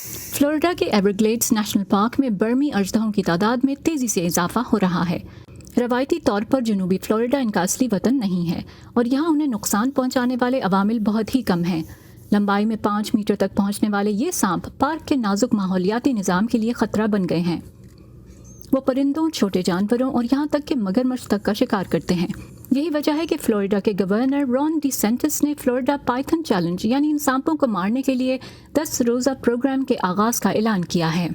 Florida کے Everglades national park میں برمی اژدہوں کی تعداد میں تیزی سے اضافہ ہو رہا ہے۔ روایتی طور پر جنوبی فلوریڈا ان کا اصلی وطن نہیں ہے اور یہاں انہیں نقصان پہنچانے والے عوامل بہت ہی کم ہیں۔ لمبائی میں 5 میٹر تک پہنچنے والے یہ سانپ پارک کے نازک ماحولیاتی نظام کے لیے خطرہ بن گئے ہیں۔ وہ پرندوں، چھوٹے جانوروں اور یہاں تک کہ مگرمچھ تک کا شکار کرتے ہیں۔ یہی وجہ ہے کہ فلوریڈا کے گورنر رون ڈی سینٹس نے فلوریڈا پائتھن چیلنج یعنی ان سانپوں کو مارنے کے لیے 10 روزہ پروگرام کے آغاز کا اعلان کیا ہے۔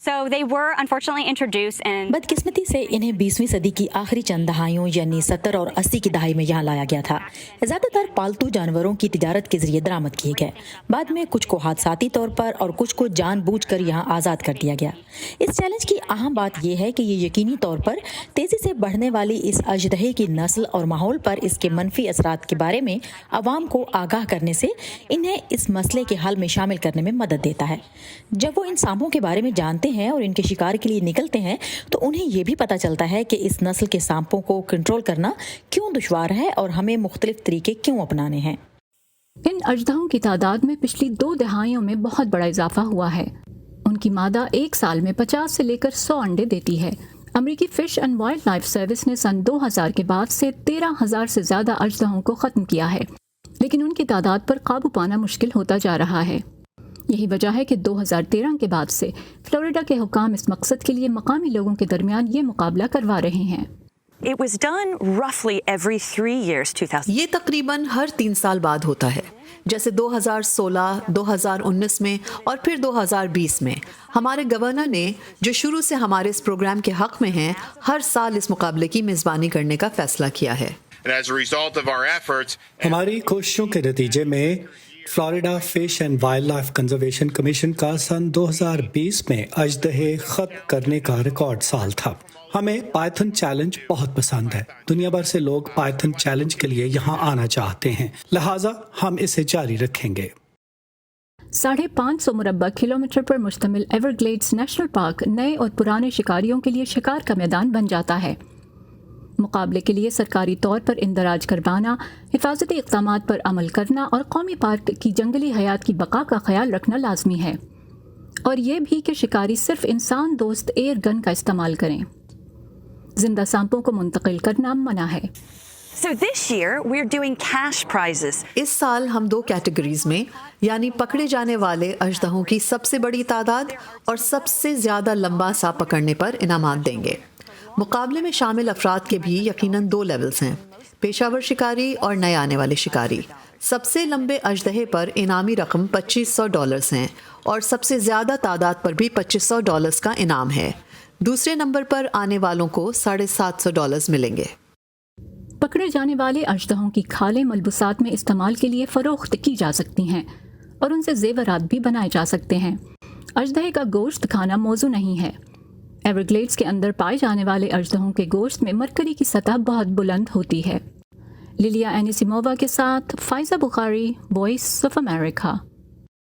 So they were unfortunately introduced in بدقسمتی سے انہیں 20ویں صدی کی آخری چند دہائیوں یعنی 70 اور 80 کی دہائی میں یہاں لایا گیا تھا۔ زیادہ تر پالتو جانوروں کی تجارت کے ذریعے درآمد کیے گئے، بعد میں کچھ کو حادثاتی طور پر اور کچھ کو جان بوجھ کر یہاں آزاد کر دیا گیا۔ اس چیلنج کی اہم بات یہ ہے کہ یہ یقینی طور پر تیزی سے بڑھنے والی اس اژدہے کی نسل اور ماحول پر اس کے منفی اثرات کے بارے میں عوام کو آگاہ کرنے سے انہیں اس مسئلے کے حل میں شامل کرنے میں مدد دیتا ہے۔ جب وہ ان سانپوں کے بارے میں جانتے ہیں اور ان کے شکار کے لیے نکلتے ہیں تو انہیں یہ بھی پتہ چلتا ہے کہ اس نسل کے سانپوں کو کنٹرول کرنا کیوں دشوار ہے اور ہمیں مختلف طریقے کیوں اپنانے ہیں۔ ان اژدہوں کی تعداد میں پچھلی 2 دہائیوں میں بہت بڑا اضافہ ہوا ہے۔ ان کی مادہ ایک سال میں 50 سے لے کر 100 انڈے دیتی ہے۔ امریکی فش اینڈ وائلڈ لائف سروس نے سن 2000 کے بعد سے 13,000 سے زیادہ اژدہوں کو ختم کیا ہے، لیکن ان کی تعداد پر قابو پانا مشکل ہوتا جا رہا ہے۔ یہی وجہ ہے کہ 2013 کے بعد سے فلوریڈا کے حکام اس مقصد کے لیے مقامی لوگوں کے درمیان یہ مقابلہ کروا رہے ہیں۔ It was done roughly every 3 years, 2000. یہ تقریباً ہر 3 سال بعد ہوتا ہے، جیسے 2016، 2019 میں اور پھر 2020 میں۔ ہمارے گورنر نے جو شروع سے ہمارے اس پروگرام کے حق میں ہیں، ہر سال اس مقابلے کی میزبانی کرنے کا فیصلہ کیا ہے۔ And as a result of our efforts, ہماری کوششوں کے نتیجے میں فلوریڈا فش اینڈ وائلڈ لائف کنزرویشن کمیشن کا سن 2020 میں اژدہے ختم کرنے کا ریکارڈ سال تھا۔ ہمیں پائتھن چیلنج بہت پسند ہے۔ دنیا بھر سے لوگ پائتھن چیلنج کے لیے یہاں آنا چاہتے ہیں، لہٰذا ہم اسے جاری رکھیں گے۔ 550 مربع کلومیٹر پر مشتمل ایورگلیڈز نیشنل پارک نئے اور پرانے شکاریوں کے لیے شکار کا میدان بن جاتا ہے۔ مقابلے کے لیے سرکاری طور پر اندراج کروانا، حفاظتی اقدامات پر عمل کرنا اور قومی پارک کی جنگلی حیات کی بقا کا خیال رکھنا لازمی ہے، اور یہ بھی کہ شکاری صرف انسان دوست ایئر گن کا استعمال کریں۔ زندہ سانپوں کو منتقل کرنا منع ہے۔ So this year we're doing cash prizes. اس سال ہم 2 کیٹیگریز میں یعنی پکڑے جانے والے اژدہوں کی سب سے بڑی تعداد اور سب سے زیادہ لمبا سانپ پکڑنے پر انعامات دیں گے۔ مقابلے میں شامل افراد کے بھی یقیناً 2 لیولز ہیں، پیشہ ور شکاری اور نئے آنے والے شکاری۔ سب سے لمبے اژدہے پر انعامی رقم $2500 ہیں اور سب سے زیادہ تعداد پر بھی $2500 کا انعام ہے۔ دوسرے نمبر پر آنے والوں کو $750 ملیں گے۔ پکڑے جانے والے اژدہوں کی کھالیں ملبوسات میں استعمال کے لیے فروخت کی جا سکتی ہیں اور ان سے زیورات بھی بنائے جا سکتے ہیں۔ اژدہے کا گوشت کھانا موضوع نہیں ہے۔ ایورگلیڈز کے اندر پائے جانے والے اژدہوں کے گوشت میں مرکری کی سطح بہت بلند ہوتی ہے۔ لیلیا اینیسیمووا کے ساتھ فائزہ بخاری، وائس آف امریکہ۔